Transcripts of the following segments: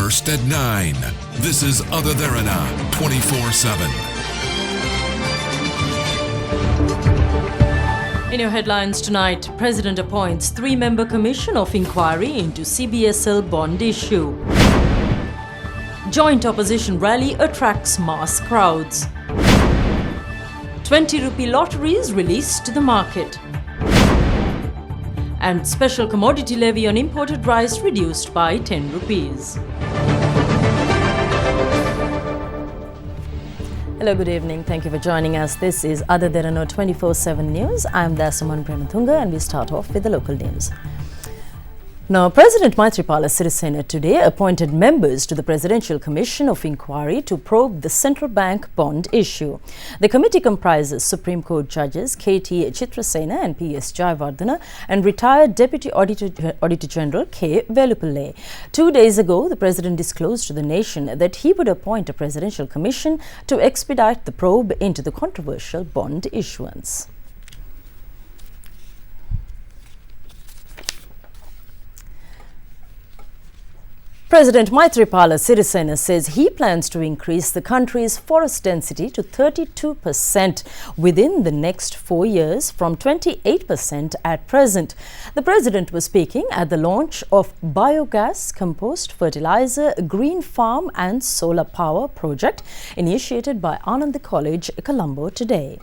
First at 9. This is Other Derana 24/7. In your headlines tonight, President appoints 3-member commission of inquiry into CBSL bond issue. Joint opposition rally attracts mass crowds. 20 rupee lotteries released to the market. And special commodity levy on imported rice reduced by 10 rupees. Hello, good evening. Thank you for joining us. This is Other Derana 24/7 News. I'm Dasaman Premathunga and we start off with the local news. Now, President Maithripala Sirisena today appointed members to the Presidential Commission of Inquiry to probe the central bank bond issue. The committee comprises Supreme Court judges K.T. Chitrasena and P.S. Jayawardena and retired Deputy Auditor General K. Velupillai. 2 days ago, the President disclosed to the nation that he would appoint a Presidential Commission to expedite the probe into the controversial bond issuance. President Maithripala Sirisena says he plans to increase the country's forest density to 32% within the next 4 years from 28% at present. The President was speaking at the launch of biogas, compost fertilizer, green farm and solar power project initiated by Ananda College, Colombo today.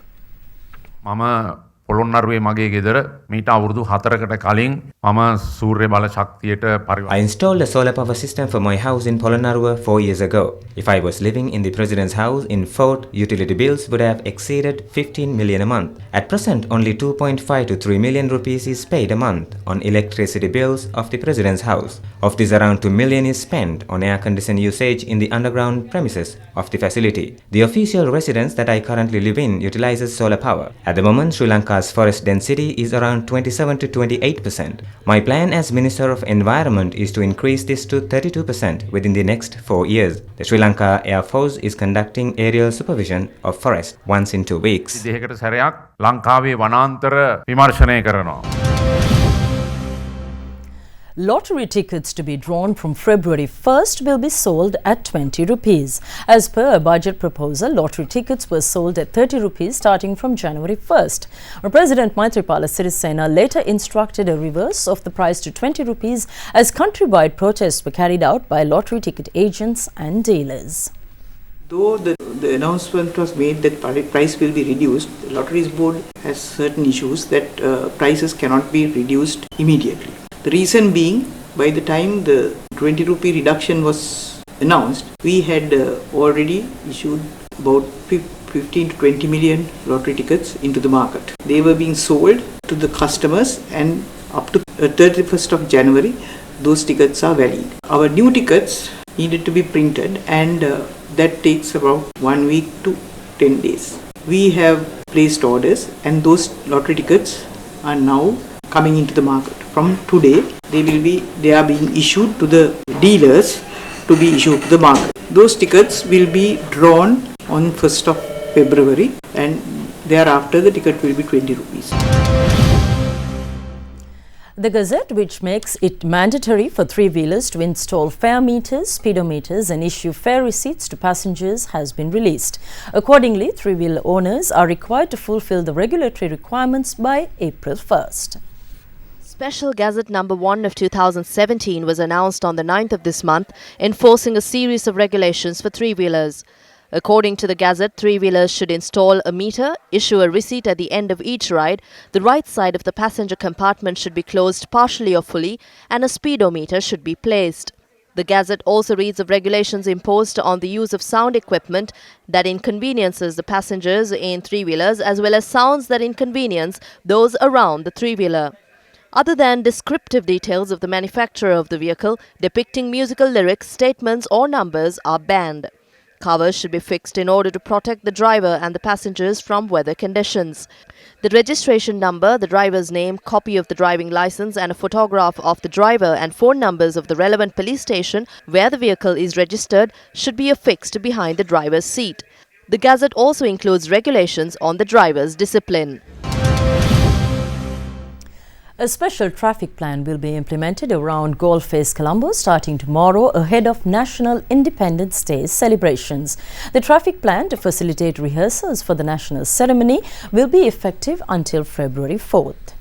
Mama පොළොන්නරුවේ මගේ ගෙදර මීට අවුරුදු 4කට කලින් මම සූර්ය බල ශක්තියට I installed a solar power system for my house in Polonnaruwa 4 years ago. If I was living in the President's house in Fort, utility bills would have exceeded 15 million a month. At present, only 2.5 to 3 million rupees is paid a month on electricity bills of the President's house. Of this, around 2 million is spent on air conditioned usage in the underground premises of the facility. The official residence that I currently live in utilizes solar power. At the moment, Sri Lanka's forest density is around 27 to 28%. My plan as Minister of Environment is to increase this to 32% within the next 4 years. The Sri Lanka Air Force is conducting aerial supervision of forest once in 2 weeks. දෙකකට සැරයක් ලංකාවේ වනාන්තර විමර්ශනය කරනවා. Lottery tickets to be drawn from February 1st will be sold at 20 rupees. As per a budget proposal, lottery tickets were sold at 30 rupees starting from January 1st. President Maithripala Sirisena later instructed a reverse of the price to 20 rupees as countrywide protests were carried out by lottery ticket agents and dealers. Though the announcement was made that price will be reduced, the Lotteries Board has certain issues that prices cannot be reduced immediately. The reason being, by the time the 20 rupee reduction was announced, we had already issued about 15 to 20 million lottery tickets into the market. They were being sold to the customers and up to 31st of January, those tickets are valid. Our new tickets needed to be printed and that takes about 1 week to 10 days. We have placed orders and those lottery tickets are now coming into the market. From today, they are being issued to the dealers to be issued to the market. Those tickets will be drawn on 1st of February and thereafter the ticket will be 20 rupees. The Gazette, which makes it mandatory for three-wheelers to install fare meters, speedometers and issue fare receipts to passengers, has been released. Accordingly, three-wheeler owners are required to fulfill the regulatory requirements by April 1st. Special Gazette number 1 of 2017 was announced on the 9th of this month, enforcing a series of regulations for three-wheelers. According to the Gazette, three-wheelers should install a meter, issue a receipt at the end of each ride, the right side of the passenger compartment should be closed partially or fully, and a speedometer should be placed. The Gazette also reads of regulations imposed on the use of sound equipment that inconveniences the passengers in three-wheelers as well as sounds that inconvenience those around the three-wheeler. Other than descriptive details of the manufacturer of the vehicle, depicting musical lyrics, statements or numbers are banned. Covers should be fixed in order to protect the driver and the passengers from weather conditions. The registration number, the driver's name, copy of the driving license and a photograph of the driver and phone numbers of the relevant police station where the vehicle is registered should be affixed behind the driver's seat. The Gazette also includes regulations on the driver's discipline. A special traffic plan will be implemented around Golf Face Colombo starting tomorrow ahead of National Independence Day celebrations. The traffic plan to facilitate rehearsals for the national ceremony will be effective until February 4th.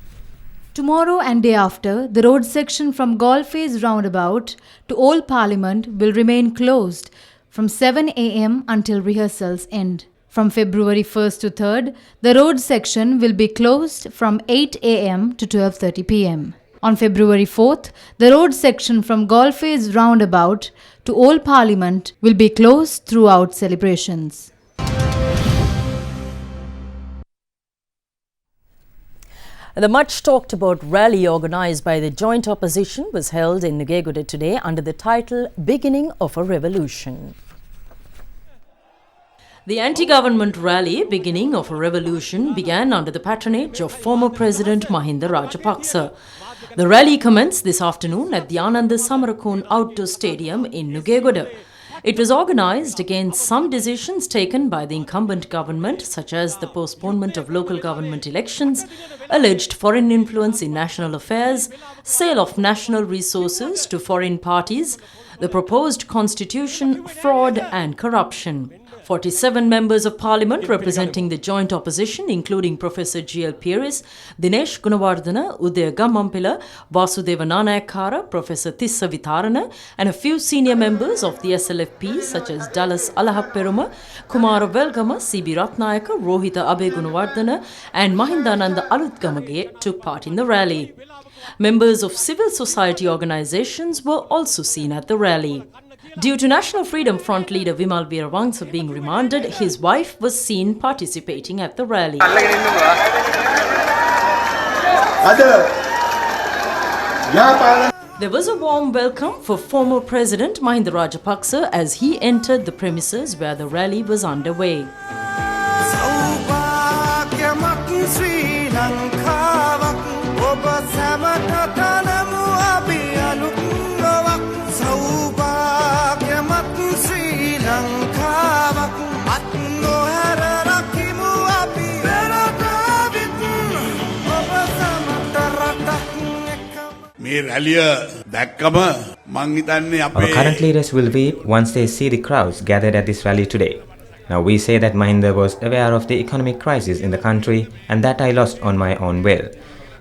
Tomorrow and day after, the road section from Golf Face roundabout to Old Parliament will remain closed from 7 a.m. until rehearsals end. From February 1st to 3rd, the road section will be closed from 8 a.m. to 12:30 p.m. On February 4th, the road section from Golf Face roundabout to Old Parliament will be closed throughout celebrations. The much talked about rally organised by the joint opposition was held in Nugegoda today under the title Beginning of a Revolution. The anti-government rally, Beginning of a Revolution, began under the patronage of former President Mahinda Rajapaksa. The rally commenced this afternoon at the Ananda Samarakon Outdoor Stadium in Nugegoda. It was organised against some decisions taken by the incumbent government, such as the postponement of local government elections, alleged foreign influence in national affairs, sale of national resources to foreign parties, the proposed constitution, fraud and corruption. 47 members of parliament representing the joint opposition, including Professor G.L. Pieris, Dinesh Gunawardana, Udaya Gammampila, Vasudeva Nanayakara, Professor Tissa Vitarana, and a few senior members of the SLFP such as Dallas Alahapperuma, Kumara Velgama, C.B. Ratnayaka, Rohita Abe Gunawardana, and Mahindananda Alutgamage took part in the rally. Members of civil society organizations were also seen at the rally. Due to National Freedom Front leader Vimal Veeravangsa being remanded, his wife was seen participating at the rally. There was a warm welcome for former President Mahinda Rajapaksa as he entered the premises where the rally was underway. Our current leaders will weep once they see the crowds gathered at this rally today. Now we say that Mahinda was aware of the economic crisis in the country and that I lost on my own will.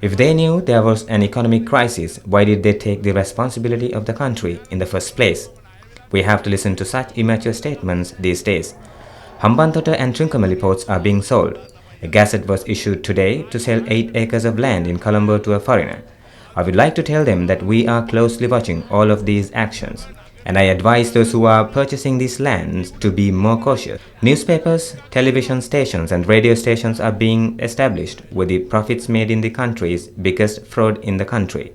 If they knew there was an economic crisis, why did they take the responsibility of the country in the first place? We have to listen to such immature statements these days. Hambantota and Trincomalee ports are being sold. A gazette was issued today to sell 8 acres of land in Colombo to a foreigner. I would like to tell them that we are closely watching all of these actions. And I advise those who are purchasing these lands to be more cautious. Newspapers, television stations and radio stations are being established with the profits made in the country's biggest fraud in the country.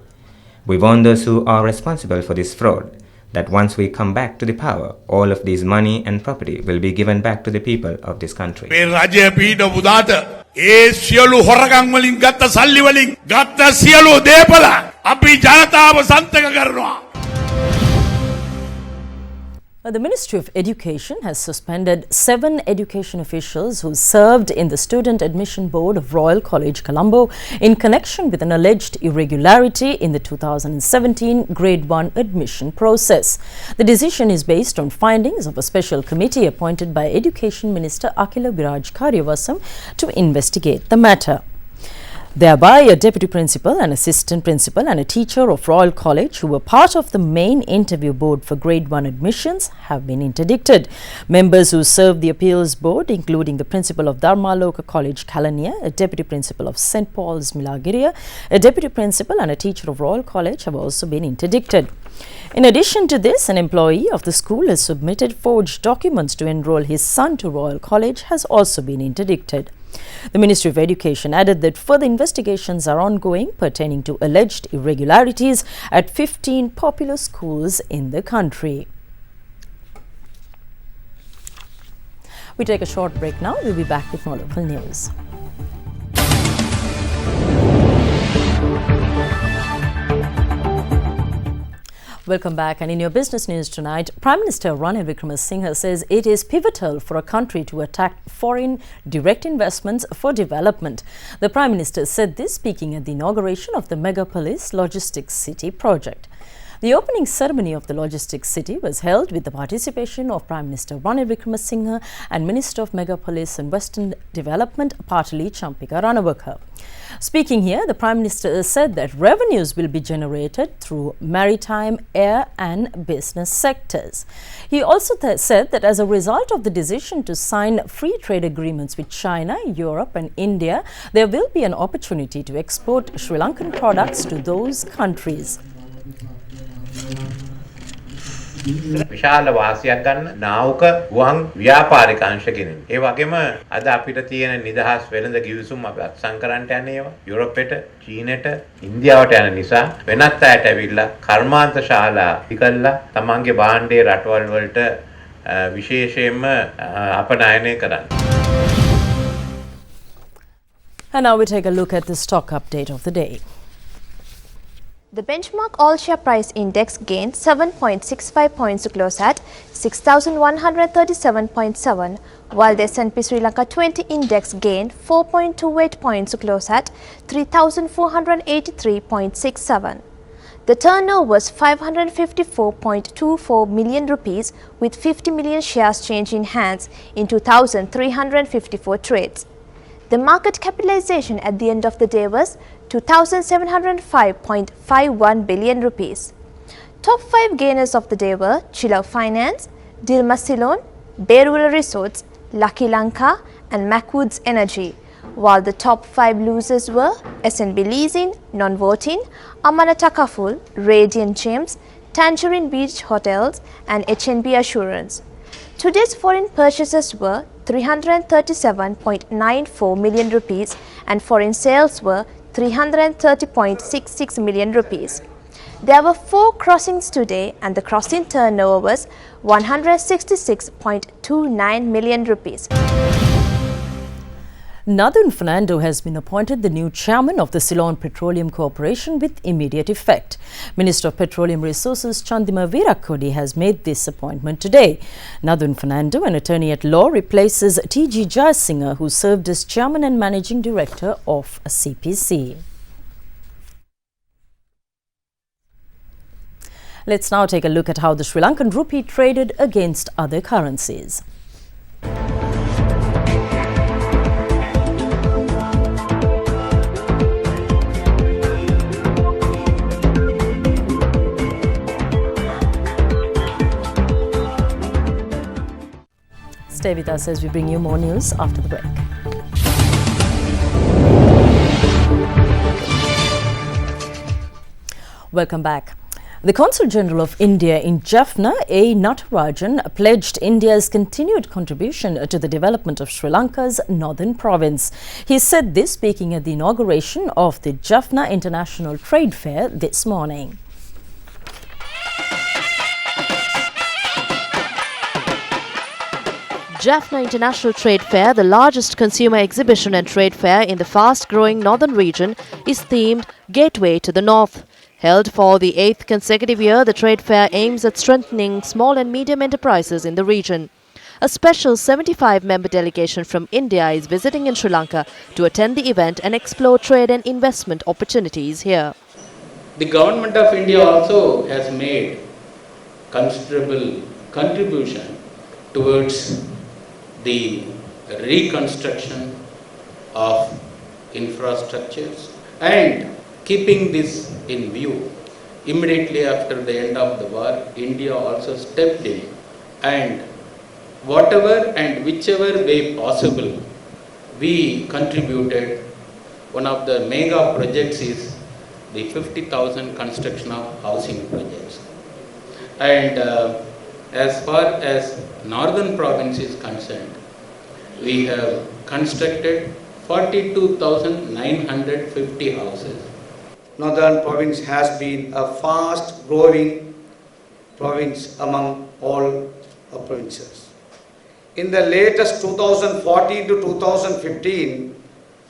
We warn those who are responsible for this fraud that once we come back to the power, all of this money and property will be given back to the people of this country. ඒ සියලු හොරගම් වලින් ගත්ත සල්ලි වලින් ගත්ත සියලු දේපල අපි ජනතාව සන්තක කරනවා. The Ministry of Education has suspended 7 education officials who served in the Student Admission Board of Royal College Colombo in connection with an alleged irregularity in the 2017 Grade 1 admission process. The decision is based on findings of a special committee appointed by Education Minister Akila Biraj Karyavasam to investigate the matter. Thereby, a deputy principal, an assistant principal and a teacher of Royal College who were part of the main interview board for Grade 1 admissions have been interdicted. Members who served the appeals board, including the principal of Dharmaloka College Kalania, a deputy principal of St. Paul's Milagiriya, a deputy principal and a teacher of Royal College have also been interdicted. In addition to this, an employee of the school has submitted forged documents to enroll his son to Royal College has also been interdicted. The Ministry of Education added that further investigations are ongoing pertaining to alleged irregularities at 15 popular schools in the country. We take a short break now. We'll be back with more local news. Welcome back. And in your business news tonight, Prime Minister Ranil Wickremesinghe says it is pivotal for a country to attract foreign direct investments for development. The Prime Minister said this speaking at the inauguration of the Megapolis Logistics City project. The opening ceremony of the Logistics City was held with the participation of Prime Minister Ranil Wickremesinghe and Minister of Megapolis and Western Development Patali Champika Ranawaka. Speaking here, the Prime Minister said that revenues will be generated through maritime, air and business sectors. He also said that as a result of the decision to sign free trade agreements with China, Europe and India, there will be an opportunity to export Sri Lankan products to those countries. විශාල වාසියක් ගන්න නාවක ගුවන් ව්‍යාපාරික අංශ ගෙනින්. ඒ වගේම අද අපිට තියෙන නිදහස් වෙළඳ කිවිසුම් අපි අත්සන් කරන්නට යන්නේ ඒවා යුරෝපෙට, චීනෙට, ඉන්දියාවට යන නිසා වෙනත් අයට ඇවිල්ලා කර්මාන්ත ශාලා ඉකල්ලා තමන්ගේ භාණ්ඩයේ රටවල් වලට විශේෂයෙන්ම අපනයනය කරන්න. And now we take a look at the stock update of the day. The benchmark all-share price index gained 7.65 points to close at 6,137.7, while the S&P Sri Lanka 20 index gained 4.28 points to close at 3,483.67. The turnover was 554.24 million rupees, with 50 million shares changed in hands in 2,354 trades. The market capitalization at the end of the day was 2,705.51 billion rupees. Top 5 gainers of the day were Chilau Finance, Dilma Ceylon, Berula Resorts, Lucky Lanka and Macwoods Energy, while the top 5 losers were SNB Leasing, Non-Voting, Amana Takaful, Radiant Gems, Tangerine Beach Hotels and HNB Assurance. Today's foreign purchases were 337.94 million rupees and foreign sales were 330.66 million rupees. There were 4 crossings today and the crossing turnover was 166.29 million rupees. Nadun Fernando has been appointed the new chairman of the Ceylon Petroleum Corporation with immediate effect. Minister of Petroleum Resources Chandima Virakodi has made this appointment today. Nadun Fernando, an attorney at law, replaces T.G. Jayasinghe, who served as chairman and managing director of CPC. Let's now take a look at how the Sri Lankan rupee traded against other currencies. Stay with us as we bring you more news after the break. Welcome back. The Consul General of India in Jaffna, A. Natarajan, pledged India's continued contribution to the development of Sri Lanka's northern province. He said this speaking at the inauguration of the Jaffna International Trade Fair this morning. Jaffna International Trade Fair, the largest consumer exhibition and trade fair in the fast-growing northern region, is themed Gateway to the North. Held for the 8th consecutive year, the trade fair aims at strengthening small and medium enterprises in the region. A special 75-member delegation from India is visiting in Sri Lanka to attend the event and explore trade and investment opportunities here. The government of India also has made considerable contribution towards the reconstruction of infrastructures, and keeping this in view, immediately after the end of the war, India also stepped in and whatever and whichever way possible, we contributed. One of the mega projects is the 50,000 construction of housing projects. And as far as northern province is concerned, we have constructed 42,950 houses. Northern province has been a fast growing province among all provinces. In the latest 2014 to 2015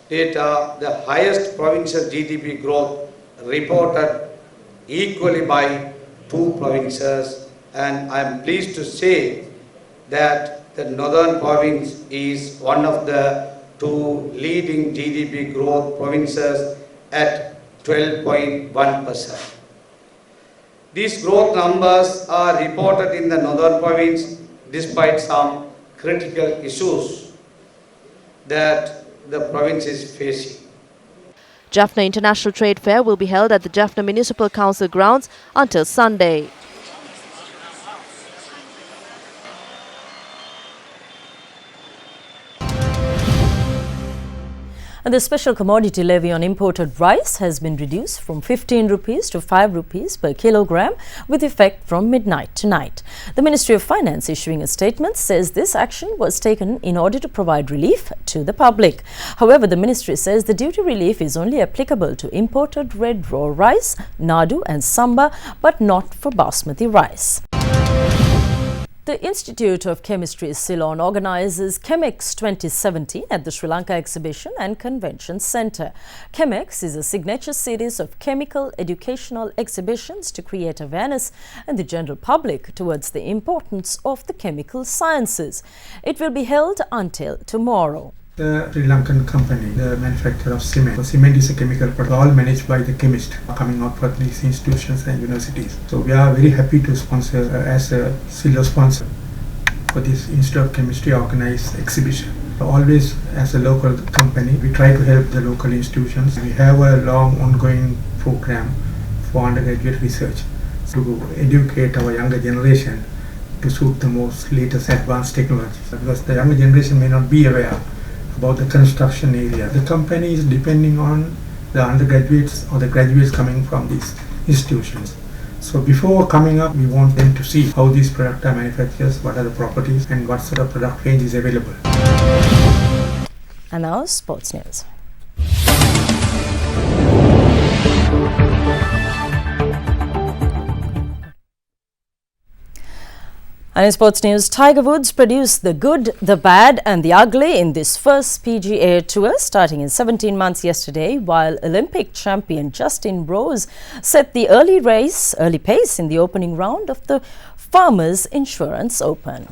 data, the highest provincial GDP growth reported equally by two provinces, and I am pleased to say that the northern province is one of the two leading GDP growth provinces at 12.1%. These growth numbers are reported in the northern province despite some critical issues that the province is facing. Jaffna International Trade Fair will be held at the Jaffna Municipal Council grounds until Sunday. And the special commodity levy on imported rice has been reduced from 15 rupees to 5 rupees per kilogram with effect from midnight tonight. The Ministry of Finance issuing a statement says this action was taken in order to provide relief to the public. However, the ministry says the duty relief is only applicable to imported red raw rice, nadu and samba, but not for basmati rice. The Institute of Chemistry, Ceylon, organises Chemex 2017 at the Sri Lanka Exhibition and Convention Centre. Chemex is a signature series of chemical educational exhibitions to create awareness in the general public towards the importance of the chemical sciences. It will be held until tomorrow. The Sri Lankan company, the manufacturer of cement. So cement is a chemical product, all managed by the chemist coming out for these institutions and universities. So we are very happy to sponsor as a silver sponsor for this Institute of Chemistry organized exhibition. Always as a local company, we try to help the local institutions. We have a long ongoing program for undergraduate research to educate our younger generation to suit the most latest advanced technologies, because the younger generation may not be aware about the construction area. The company is depending on the undergraduates or the graduates coming from these institutions. So before coming up, we want them to see how these products are manufactured, what are the properties and what sort of product range is available. And now sports news. And in sports news, Tiger Woods produced the good, the bad and the ugly in this first PGA Tour starting in 17 months yesterday, while Olympic champion Justin Rose set the early pace in the opening round of the Farmers Insurance Open.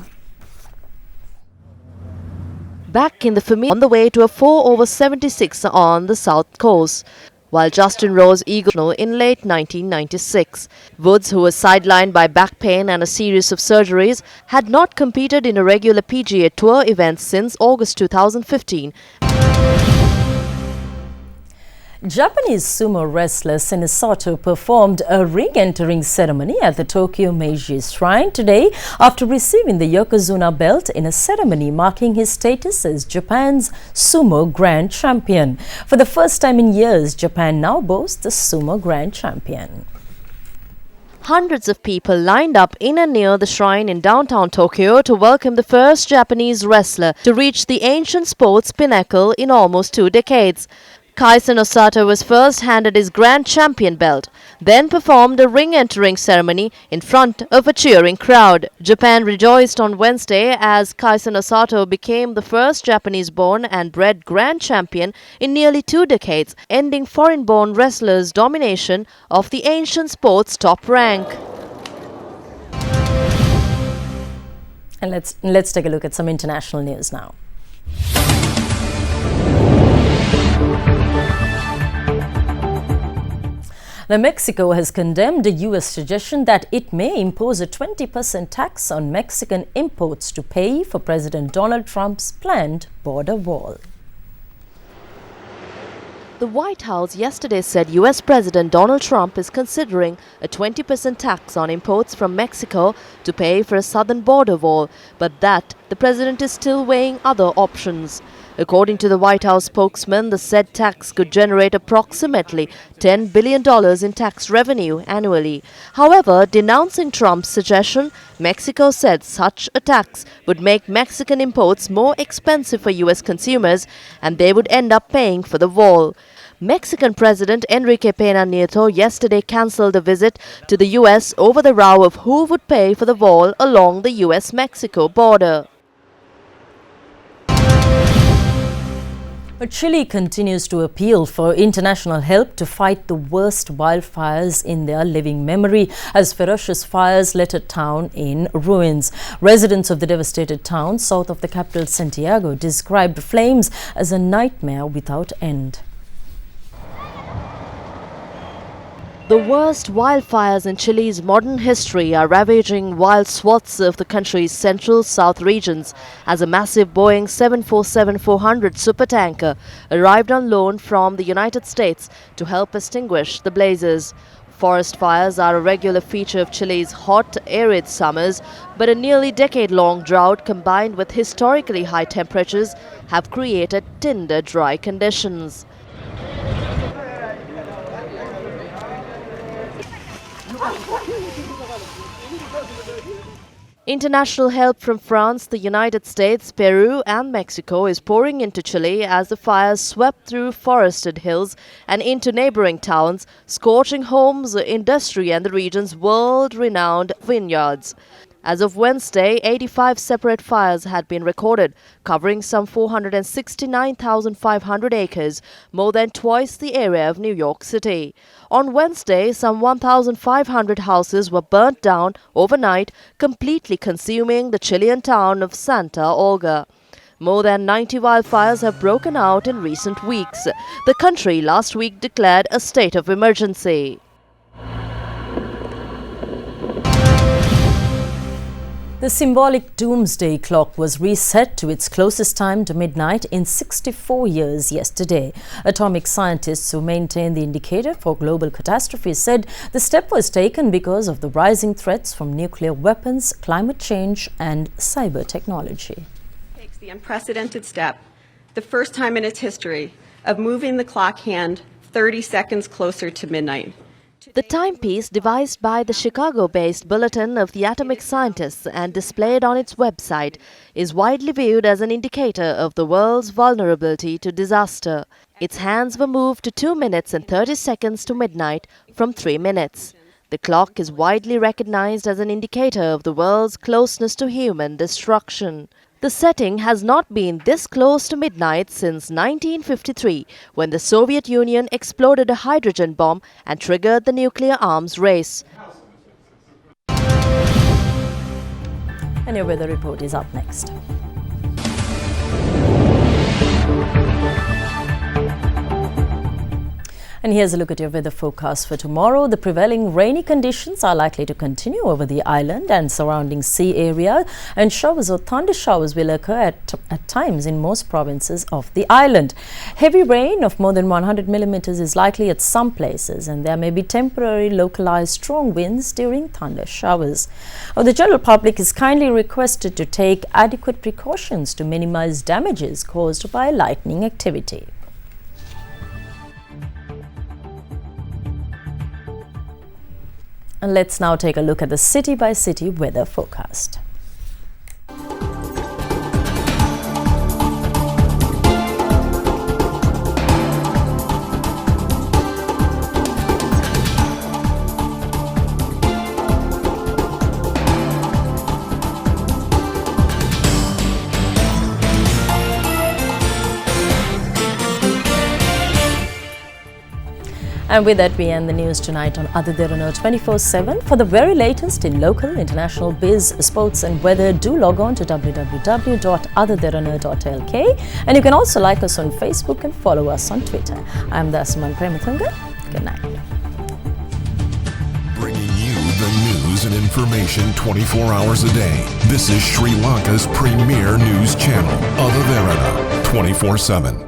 Back in the Familia on the way to a 4 over 76 on the south coast, while Justin Rose eagle in late 1996. Woods, who was sidelined by back pain and a series of surgeries, had not competed in a regular PGA Tour event since August 2015. Japanese sumo wrestler Sato performed a ring-entering ceremony at the Tokyo Meiji Shrine today after receiving the Yokozuna belt in a ceremony marking his status as Japan's sumo grand champion. For the first time in years, Japan now boasts the sumo grand champion. Hundreds of people lined up in and near the shrine in downtown Tokyo to welcome the first Japanese wrestler to reach the ancient sports pinnacle in almost 2 decades. Kaisen Osato was first handed his Grand Champion belt, then performed a ring-entering ceremony in front of a cheering crowd. Japan rejoiced on Wednesday as Kaisen Osato became the first Japanese-born and bred Grand Champion in nearly 2 decades, ending foreign-born wrestlers' domination of the ancient sport's top rank. And let's take a look at some international news now. Now, Mexico has condemned a U.S. suggestion that it may impose a 20% tax on Mexican imports to pay for President Donald Trump's planned border wall. The White House yesterday said U.S. President Donald Trump is considering a 20% tax on imports from Mexico to pay for a southern border wall, but that the president is still weighing other options. According to the White House spokesman, the said tax could generate approximately $10 billion in tax revenue annually. However, denouncing Trump's suggestion, Mexico said such a tax would make Mexican imports more expensive for U.S. consumers and they would end up paying for the wall. Mexican President Enrique Peña Nieto yesterday cancelled a visit to the U.S. over the row of who would pay for the wall along the U.S.-Mexico border. But Chile continues to appeal for international help to fight the worst wildfires in their living memory as ferocious fires left a town in ruins. Residents of the devastated town south of the capital Santiago described flames as a nightmare without end. The worst wildfires in Chile's modern history are ravaging wild swaths of the country's central-south regions as a massive Boeing 747-400 supertanker arrived on loan from the United States to help extinguish the blazes. Forest fires are a regular feature of Chile's hot, arid summers, but a nearly decade-long drought combined with historically high temperatures have created tinder dry conditions. International help from France, the United States, Peru and Mexico is pouring into Chile as the fires swept through forested hills and into neighboring towns, scorching homes, industry and the region's world-renowned vineyards. As of Wednesday, 85 separate fires had been recorded, covering some 469,500 acres, more than twice the area of New York City. On Wednesday, some 1,500 houses were burnt down overnight, completely consuming the Chilean town of Santa Olga. More than 90 wildfires have broken out in recent weeks. The country last week declared a state of emergency. The symbolic doomsday clock was reset to its closest time to midnight in 64 years yesterday. Atomic scientists who maintain the indicator for global catastrophe said the step was taken because of the rising threats from nuclear weapons, climate change and cyber technology. Takes the unprecedented step, the first time in its history, of moving the clock hand 30 seconds closer to midnight. The timepiece, devised by the Chicago-based Bulletin of the Atomic Scientists and displayed on its website, is widely viewed as an indicator of the world's vulnerability to disaster. Its hands were moved to 2 minutes and 30 seconds to midnight from 3 minutes. The clock is widely recognized as an indicator of the world's closeness to human destruction. The setting has not been this close to midnight since 1953, when the Soviet Union exploded a hydrogen bomb and triggered the nuclear arms race. And your weather report is up next. And here's a look at your weather forecast for tomorrow. The prevailing rainy conditions are likely to continue over the island and surrounding sea area, and showers or thunder showers will occur at times in most provinces of the island. Heavy rain of more than 100 millimeters is likely at some places, and there may be temporary localized strong winds during thunder showers. The general public is kindly requested to take adequate precautions to minimize damages caused by lightning activity. And let's now take a look at the city-by-city weather forecast. And with that, we end the news tonight on Ada Derana 24/7. For the very latest in local, international, biz, sports and weather, do log on to www.adaderana.lk. And you can also like us on Facebook and follow us on Twitter. I'm Dasaman Premathunga. Good night. Bringing you the news and information 24 hours a day. This is Sri Lanka's premier news channel, Ada Derana 24/7.